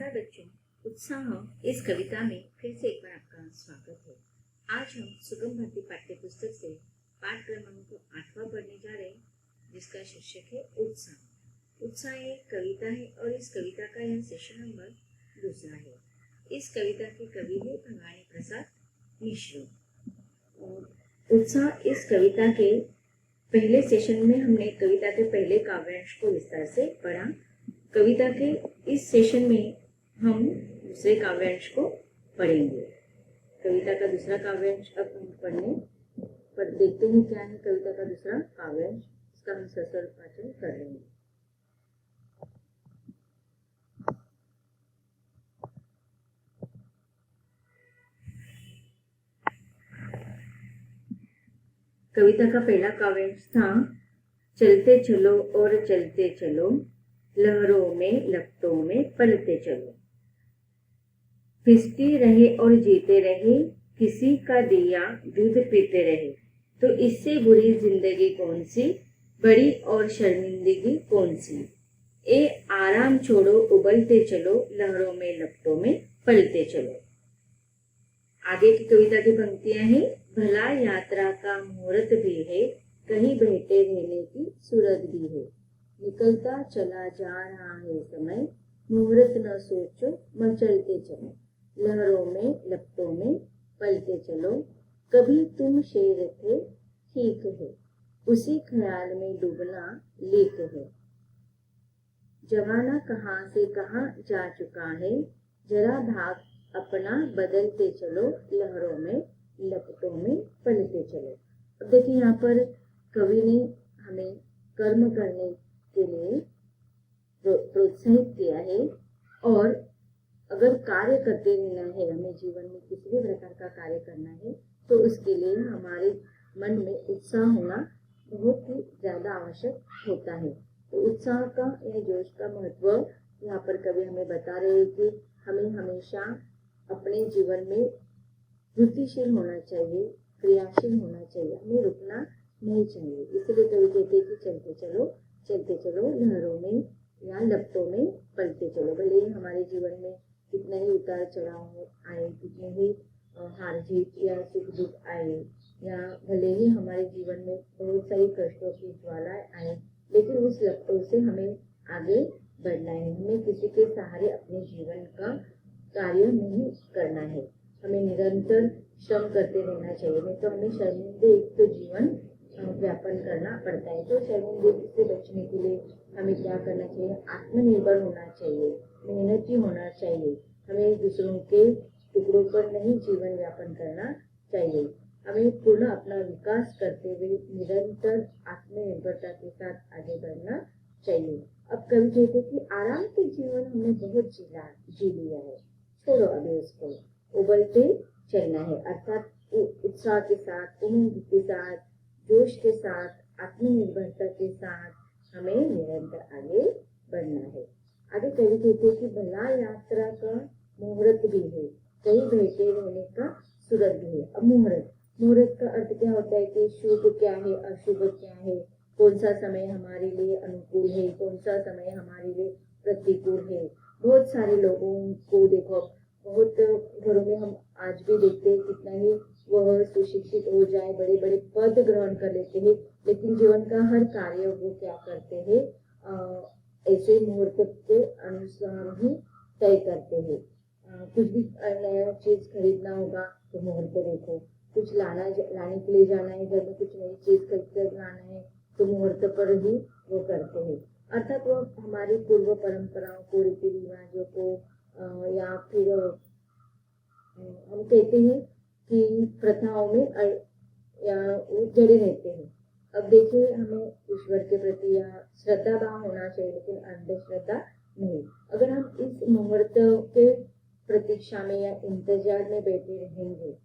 नमस्कार बच्चों, उत्साह इस कविता में फिर से एक बार आपका स्वागत है। आज हम सुगम भारती पाठ्य पुस्तक से पाठ क्रमांक 8वां पढ़ने जा रहे हैं, जिसका शीर्षक है उत्साह। उत्साह एक कविता है और इस कविता का यह सेशन नंबर 2 है। इस कविता के कवि है भवानी प्रसाद मिश्र। उत्साह इस कविता के पहले सेशन में हमने कविता के पहले काव्यांश को विस्तार से पढ़ा। कविता के इस सेशन में हम दूसरे काव्यांश को पढ़ेंगे। कविता का दूसरा काव्यांश अब हम देखते हैं क्या है कविता का दूसरा काव्यांश। इसका हम सस्वर वाचन कर रहे हैं। कविता का पहला काव्यांश था, चलते चलो और चलते चलो, लहरों में लपटों में पलते चलो, फिसती रहे और जीते रहे, किसी का दिया दूध पीते रहे, तो इससे बुरी जिंदगी कौन सी, बड़ी और शर्मिंदगी कौन सी। ए आराम छोड़ो उबलते चलो, लहरों में लपटों में पलते चलो। आगे की कविता की पंक्तियां हैं, भला यात्रा का मुहूर्त भी है, कहीं बैठे रहने की सूरत भी है, निकलता चला जा रहा है समय, मुहूर्त न सोचो मचलते चलो, लहरों में लपटों में पलते चलो, कभी तुम शेर थे ठीक है, उसी ख्याल में डूबना लीक है, जमाना कहाँ से कहाँ जा चुका है, जरा भाग अपना बदलते चलो, लहरों में लपटों में पलते चलो। अब देखिए यहाँ पर कवि ने हमें कर्म करने के लिए प्रोत्साहित किया है, और अगर कार्य करते रहना है, हमें जीवन में किसी भी प्रकार का कार्य करना है, तो उसके लिए हमारे मन में उत्साह होना बहुत ही ज्यादा आवश्यक होता है। तो उत्साह का या जोश का महत्व यहाँ पर कवि हमें बता रहे हैं कि हमें हमेशा अपने जीवन में वृत्तिशील होना चाहिए, क्रियाशील होना चाहिए, हमें रुकना नहीं चाहिए। इसलिए कवि कहते हैं कि चलते चलो लहरों में या लपटों में पलते चलो। भले ही हमारे जीवन में कितना ही उतार चढ़ाव आए, कितने ही हार जीत या सुख दुख आए, या भले ही हमारे जीवन में बहुत सारी कष्टों की ज्वालाएं आए, लेकिन उस लपटों से हमें आगे बढ़ना है। हमें किसी के सहारे अपने जीवन का कार्य नहीं करना है, हमें निरंतर श्रम करते रहना चाहिए। नहीं तो हमें शर्मिंदे एक तो जीवन व्यापन करना पड़ता है। तो शर्मिंदगी से बचने के लिए हमें क्या करना चाहिए, आत्मनिर्भर होना चाहिए, मेहनती होना चाहिए, हमें दूसरों के टुकड़ों पर नहीं जीवन व्यापन करना चाहिए, हमें पूर्ण अपना विकास करते हुए निरंतर आत्मनिर्भरता के साथ आगे बढ़ना चाहिए। अब कवि कहते कि आराम के जीवन हमने बहुत जी लिया है, छोड़ो अभी उसको, उबलते चलना है, अर्थात उत्साह के साथ, उमंग के साथ, जोश के साथ, आत्मनिर्भरता के साथ हमें निरंतर आगे बढ़ना है। आगे कवि कहते कि भला यात्रा का मुहूर्त भी है, कहीं बैठे रहने का सूरत भी है। अब मुहूर्त का अर्थ क्या होता है कि शुभ क्या है, अशुभ क्या है, कौन सा समय हमारे लिए अनुकूल है, कौन सा समय हमारे लिए प्रतिकूल है। बहुत सारे लोगों को देखो, बहुत घरों में हम आज भी देखते हैं कितना ही वह सुशिक्षित हो जाए, बड़े बड़े पद ग्रहण कर लेते हैं, लेकिन जीवन का हर कार्य वो क्या करते हैं, ऐसे मुहूर्त के अनुसार ही तय करते हैं। कुछ भी नया चीज खरीदना होगा तो मुहूर्त देखो, कुछ लाने के लिए जाना है, घर में कुछ नई चीज खरीद कर लाना है तो मुहूर्त पर ही वो करते हैं। अर्थात वो हमारी पूर्व परंपराओं को, रीति रिवाजों को, या फिर हम कहते हैं कि प्रथाओं में या वो जड़े रहते हैं। अब देखिए, हमें ईश्वर के प्रति या श्रद्धा भाव होना चाहिए, लेकिन अंधश्रद्धा नहीं। अगर हम इस मुहूर्त के प्रतीक्षा में या इंतजार में बैठे रहेंगे,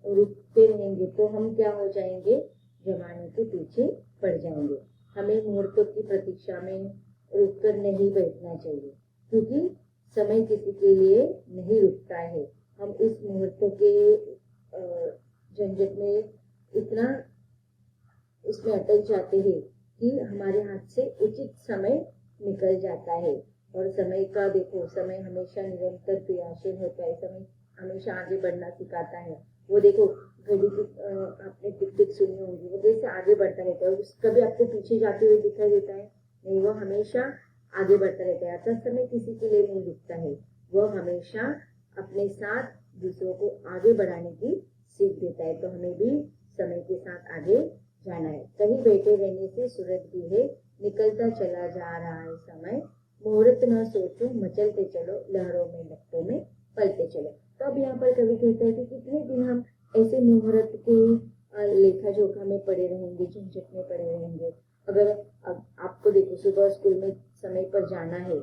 रुकते रहेंगे, तो हम क्या हो जाएंगे, जमाने के पीछे पड़ जाएंगे। हमें मुहूर्तों की प्रतीक्षा में रुककर नहीं बैठना चाहिए, क्योंकि समय किसी के लिए नहीं रुकता है। हम इस मुहूर्त के झंझट में इतना इसमें अटक जाते हैं कि हमारे हाथ से उचित समय निकल जाता है। और समय का देखो, समय हमेशा निरंतर क्रियाशील होता है, समय हमेशा आगे बढ़ना सिखाता है। वो देखो घड़ी की आपने टिक टिक सुनी होगी, वो जैसे आगे बढ़ता रहता है, कभी आपको पीछे जाते हुए दिखाई देता है नहीं, वो हमेशा आगे बढ़ता रहता है। अर्थात समय किसी के लिए नहीं दिखता है, वह हमेशा अपने साथ दूसरों को आगे बढ़ाने की सीख देता है। तो हमें भी समय के साथ आगे जाना है। कहीं बैठे रहने से सूरज भी है, निकलता चला जा रहा है समय, मुहूर्त न सोचो मचलते चलो, लहरों में लपटों में पलते चलो। तो अब यहाँ पर कवि कहते हैं कि कितने दिन हम ऐसे मुहूर्त के लेखा जोखा में पड़े रहेंगे, झंझट में पड़े रहेंगे। अगर आपको देखो सुबह स्कूल में समय पर जाना है,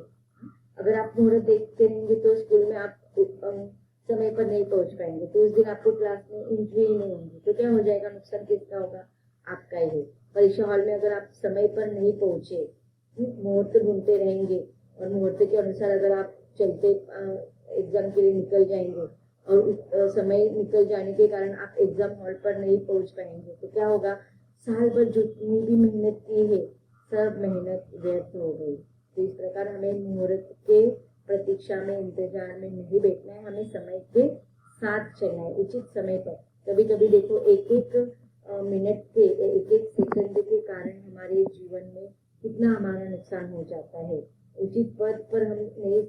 अगर आप मुहूर्त देखते रहेंगे तो स्कूल में आप समय पर नहीं पहुंच पाएंगे, तो उस दिन आपको क्लास में एंट्री ही नहीं होगी। तो क्या हो जाएगा, नुकसान किसका होगा, आपका ही। परीक्षा हॉल में अगर आप समय पर नहीं पहुंचे, मुहूर्त ढूंढते रहेंगे और मुहूर्त के अनुसार अगर आप चलते एग्जाम के लिए निकल जाएंगे और उस समय निकल जाने के कारण आप एग्जाम हॉल पर नहीं पहुंच पाएंगे, तो क्या होगा, साल भर जितनी भी मेहनत की है सब मेहनत व्यर्थ हो गई। तो इस प्रकार हमें मुहूर्त के प्रतीक्षा में, इंतजार में नहीं बैठना है, हमें समय के साथ चलना है, उचित समय पर। कभी कभी देखो एक एक मिनट के, एक एक सेकंड के कारण हमारे जीवन में कितना हमारा नुकसान हो जाता है। उचित पद पर हम नहीं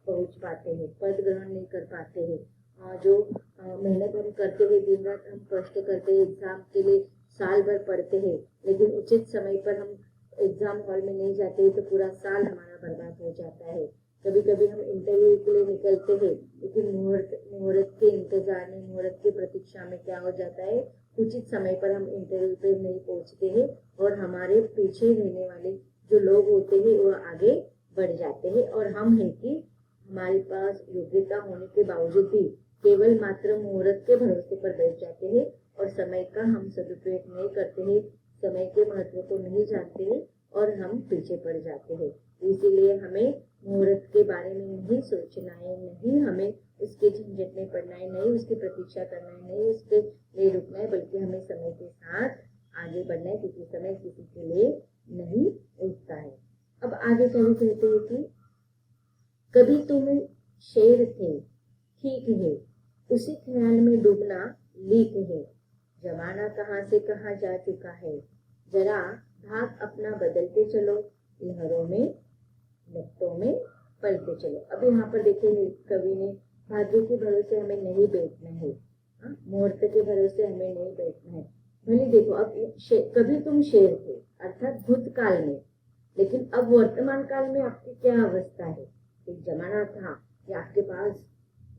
पहुंच पाते हैं, पद ग्रहण नहीं कर पाते हैं। जो मेहनत हम करते हैं, दिन रात हम कष्ट करते हैं, एग्जाम के लिए साल भर पढ़ते हैं, लेकिन उचित समय पर हम एग्जाम हॉल में नहीं जाते तो पूरा साल हमारा बर्बाद हो जाता है। कभी कभी हम इंटरव्यू के लिए निकलते हैं, लेकिन मुहूर्त के इंतजार में, मुहूर्त की प्रतीक्षा में क्या हो जाता है, उचित समय पर हम इंटरव्यू पे नहीं पहुंचते हैं और हमारे पीछे रहने वाले जो लोग होते हैं वो आगे बढ़ जाते हैं, और हम हैं कि हमारे पास योग्यता होने के बावजूद भी केवल मात्र मुहूर्त के भरोसे पर बैठ जाते हैं और समय का हम सदुपयोग नहीं करते हैं, समय के महत्व को नहीं जानते हैं और हम पीछे पड़ जाते हैं। इसीलिए हमें मुहूर्त के बारे में नहीं सोचना है, नहीं हमें उसके झंझट में पड़ना है, नहीं उसकी प्रतीक्षा करना है, नहीं उसके लिए रुकना है, बल्कि हमें समय के साथ आगे बढ़ना है, क्योंकि समय किसी के लिए नहीं रुकता है। अब आगे कवि कहते हैं कि कभी तुम शेर थे, ठीक है, उसी ख्याल में डूबना लीक है, जमाना कहाँ से कहाँ जा चुका है, जरा भाग अपना बदलते चलो, लहरों में लपटों में पलते चलो। अब यहाँ पर देखिए कवि ने भाग्य के भरोसे हमें नहीं बैठना है, मुहूर्त के भरोसे हमें नहीं बैठना है। भले देखो अब कभी तुम शेर थे अर्थात भूतकाल में, लेकिन अब वर्तमान काल में आपकी क्या अवस्था है। एक जमाना था कि आपके पास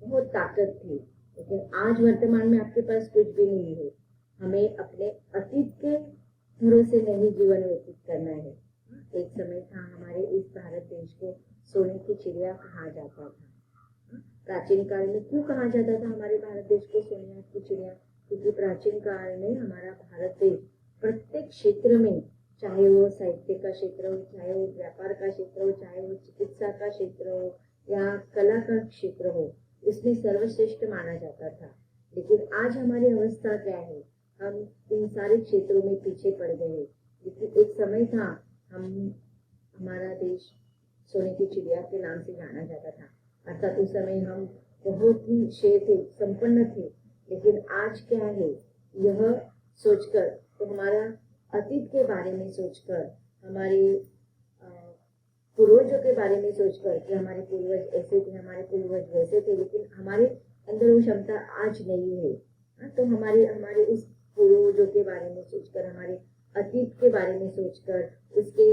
बहुत ताकत थी, लेकिन आज वर्तमान में आपके पास कुछ भी नहीं है। हमें अपने अतीत के भरोसे नहीं जीवन व्यतीत करना है। एक समय था हमारे इस भारत देश को सोने की चिड़िया कहा जाता था। प्राचीन काल में क्यों कहा जाता था हमारे भारत देश को सोने की चिड़िया, क्योंकि प्राचीन काल में हमारा भारत देश प्रत्येक क्षेत्र में, चाहे वो साहित्य का क्षेत्र हो, चाहे वो व्यापार का क्षेत्र हो, चाहे वो चिकित्सा का क्षेत्र हो या कला का क्षेत्र हो, इसमें सर्वश्रेष्ठ माना जाता था। लेकिन आज हमारी अवस्था क्या है, हम इन सारे क्षेत्रों में पीछे पड़ गए। लेकिन एक समय था हमारा देश सोने की चिड़िया के नाम से जाना जाता था, अर्थात उस समय हम बहुत ही शेर थे, संपन्न थे। लेकिन आज क्या है, यह सोचकर, तो हमारा अतीत के बारे में सोचकर, हमारे पूर्वजों के बारे में सोचकर कि हमारे पूर्वज ऐसे थे, हमारे पूर्वज वैसे थे, लेकिन हमारे अंदर वो क्षमता आज नहीं है। तो हमारे उस पूर्वजों के बारे में सोचकर, हमारे अतीत के बारे में सोचकर, उसके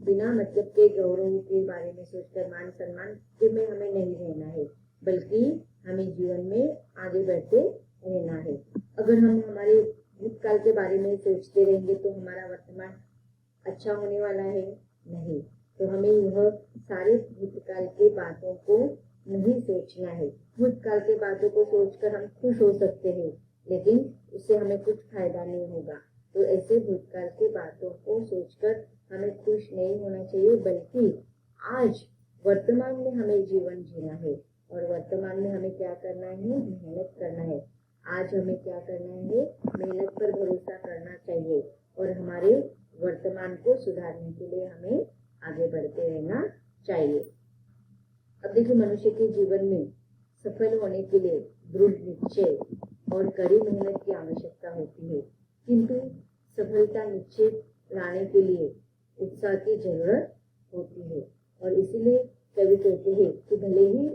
बिना मतलब के गौरव के बारे में सोचकर, मान सम्मान के में हमें नहीं रहना है, बल्कि हमें जीवन में आगे बढ़ते रहना है। अगर हम हमारे भूतकाल के बारे में सोचते रहेंगे तो हमारा वर्तमान अच्छा होने वाला है नहीं। तो हमें यह सारे भूतकाल के बातों को नहीं सोचना है। भूतकाल के बातों को सोचकर हम खुश हो सकते हैं, लेकिन उससे हमें कुछ फायदा नहीं होगा। तो ऐसे भूतकाल की बातों को सोचकर हमें खुश नहीं होना चाहिए, बल्कि आज वर्तमान में हमें जीवन जीना है और वर्तमान में हमें क्या करना है, मेहनत करना है। आज हमें क्या करना है, मेहनत पर भरोसा करना चाहिए और हमारे वर्तमान को सुधारने के लिए हमें आगे बढ़ते रहना चाहिए। अब देखिए, मनुष्य के जीवन में सफल होने के लिए दृढ़ निश्चय और कड़ी मेहनत की आवश्यकता होती है, किंतु सफलता निश्चित लाने के लिए उत्साह की जरूरत होती है। और इसीलिए कवि कहते हैं कि भले ही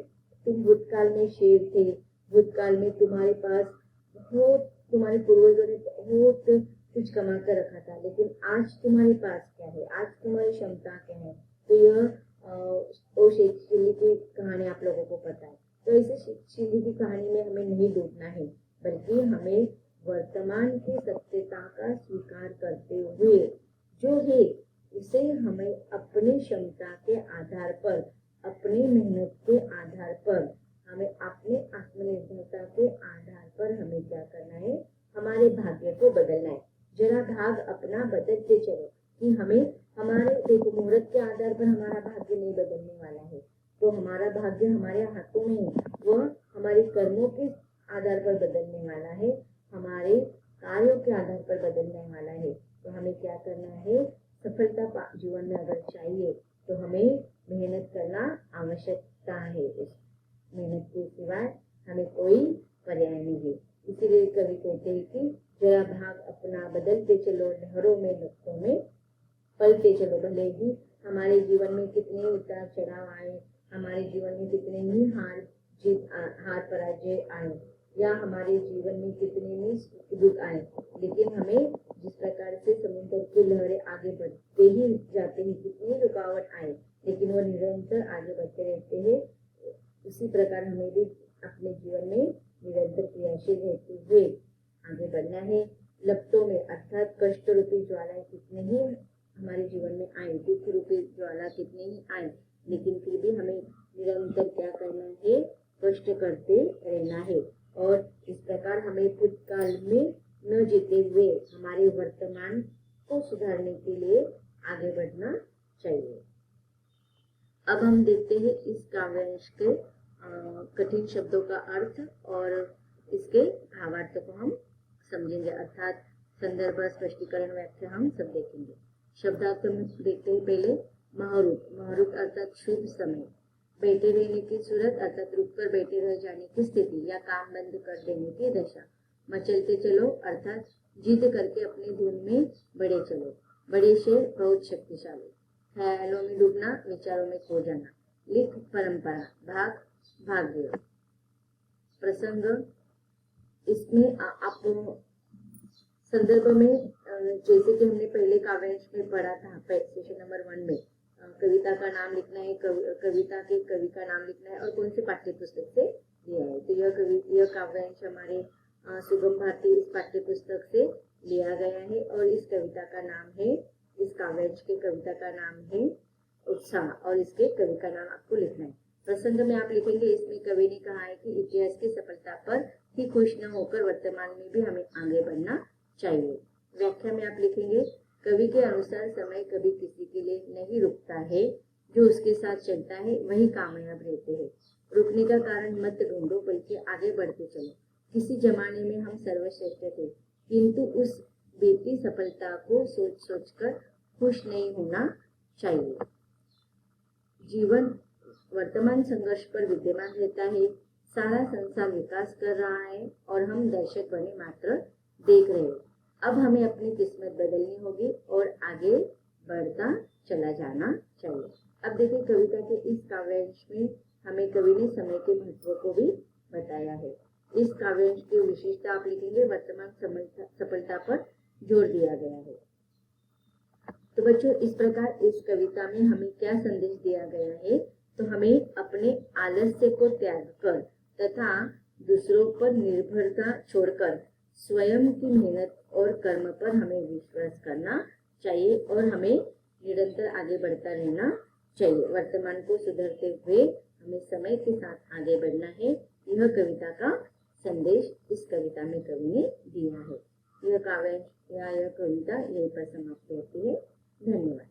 तुम भूतकाल में शेर थे, भूतकाल में तुम्हारे पास बहुत, तुम्हारे पूर्वजों ने बहुत कुछ कमा कर रखा था, लेकिन आज तुम्हारे पास क्या है, आज तुम्हारी क्षमता क्या है। तो यह ओ शेरचिल्ली की कहानी आप लोगों को पता है। तो इसे शेरचिल्ली की कहानी में हमें नहीं डूबना है, बल्कि हमें वर्तमान की सत्यता का स्वीकार करते हुए जो है उसे हमें अपनी क्षमता के आधार पर, अपनी मेहनत के आधार पर, हमें अपने आत्मनिर्भरता के आधार पर हमें क्या करना है, हमारे भाग्य को बदलना है। जरा भाग अपना बदलते चलो कि हमें हमारे, देखो, मुहूर्त के आधार पर हमारा भाग्य नहीं बदलने वाला है, तो हमारा भाग्य हमारे हाथों में है, वह हमारे कर्मों के आधार पर बदलने वाला है, हमारे कार्यों के आधार पर बदलने वाला है। तो हमें क्या करना है, सफलता जीवन में अगर चाहिए तो हमें मेहनत करना आवश्यकता है। इस मेहनत के सिवाय हमें कोई पर्याय नहीं है। इसीलिए कवि कहते हैं कि जरा भाग अपना बदलते चलो, लहरों में लपटों में पलते चलो। भले ही हमारे जीवन में कितने उतार चढ़ाव आए, हमारे जीवन में कितने ही हार पराजय आए, या हमारे जीवन में कितने ही सुख दुख आए, लेकिन हमें जिस प्रकार से समुद्र की लहरें आगे बढ़ते ही जाते हैं, कितनी रुकावट आए लेकिन वो निरंतर आगे बढ़ते रहते हैं, उसी प्रकार हमें भी अपने जीवन में निरंतर क्रियाशील रहते हुए आगे बढ़ना है। लपटों में अर्थात कष्ट रूपी ज्वालाएं कितने ही हमारे जीवन में आए, दुख रूपी ज्वाला कितने ही आए, लेकिन फिर भी हमें निरंतर क्या करना है, कष्ट करते रहना है। और इस प्रकार हमें भूतकाल में न जीते हुए हमारे वर्तमान को सुधारने के लिए आगे बढ़ना चाहिए। अब हम देखते हैं इस काव्यांश के कठिन शब्दों का अर्थ और इसके भावार्थ को हम समझेंगे, अर्थात संदर्भ, स्पष्टीकरण, व्याख्या हम सब देखेंगे। शब्दार्थ में देखते हैं पहले महरुक। महरुक अर्थात शुभ समय, बैठे रहने की सूरत अर्थात रुककर बैठे रह जाने की स्थिति या काम बंद कर देने की दशा। मचलते चलो अर्थात जिद करके अपनी धुन में बढ़े चलो। बड़े शेर बहुत शक्तिशाली। ख्यालों में डूबना, विचारों में खो जाना। लिख परंपरा, भाग भाग्य। प्रसंग, इसमें आप संदर्भ में जैसे कि हमने पहले काव्यांश में पढ़ा था, सेशन नंबर 1 में कविता का नाम लिखना है, कविता के कवि का नाम लिखना है और कौन से पाठ्य पुस्तक से लिया है। तो यह काव्यांश हमारे सुगम भारती इस पाठ्य पुस्तक से लिया गया है और इस कविता का नाम है, इस काव्यांश के कविता का नाम है उत्साह और इसके कवि का नाम आपको लिखना है। प्रसंग में आप लिखेंगे, इसमें कवि ने कहा है कि इतिहास की सफलता पर ही खुश न होकर वर्तमान में भी हमें आगे बढ़ना चाहिए। व्याख्या में आप लिखेंगे, कवि के अनुसार समय कभी किसी के लिए नहीं रुकता है, जो उसके साथ चलता है वही कामयाब रहते हैं। रुकने का कारण मत ढूंढो, बल्कि आगे बढ़ते चलो। किसी जमाने में हम सर्वश्रेष्ठ थे, किंतु उस बीती सफलता को सोच सोच कर खुश नहीं होना चाहिए। जीवन वर्तमान संघर्ष पर विद्यमान रहता है, सारा संसार विकास कर रहा है और हम दर्शक बने मात्र देख रहे हैं। अब हमें अपनी किस्मत बदलनी होगी और आगे बढ़ता चला जाना चाहिए। अब देखिए, कविता के इस काव्यांश में हमें कवि ने समय के महत्व को भी बताया है। इस काव्यांश की विशेषता आप लिखेंगे, वर्तमान सफलता पर जोर दिया गया है। तो बच्चों, इस प्रकार इस कविता में हमें क्या संदेश दिया गया है, तो हमें अपने आलस्य को त्याग कर तथा दूसरों पर निर्भरता छोड़कर स्वयं की मेहनत और कर्म पर हमें विश्वास करना चाहिए और हमें निरंतर आगे बढ़ता रहना चाहिए। वर्तमान को सुधारते हुए हमें समय के साथ आगे बढ़ना है। यह कविता का संदेश इस कविता में कवि ने दिया है। यह काव्यांश या यह कविता यहीं पर समाप्त होती है। धन्यवाद।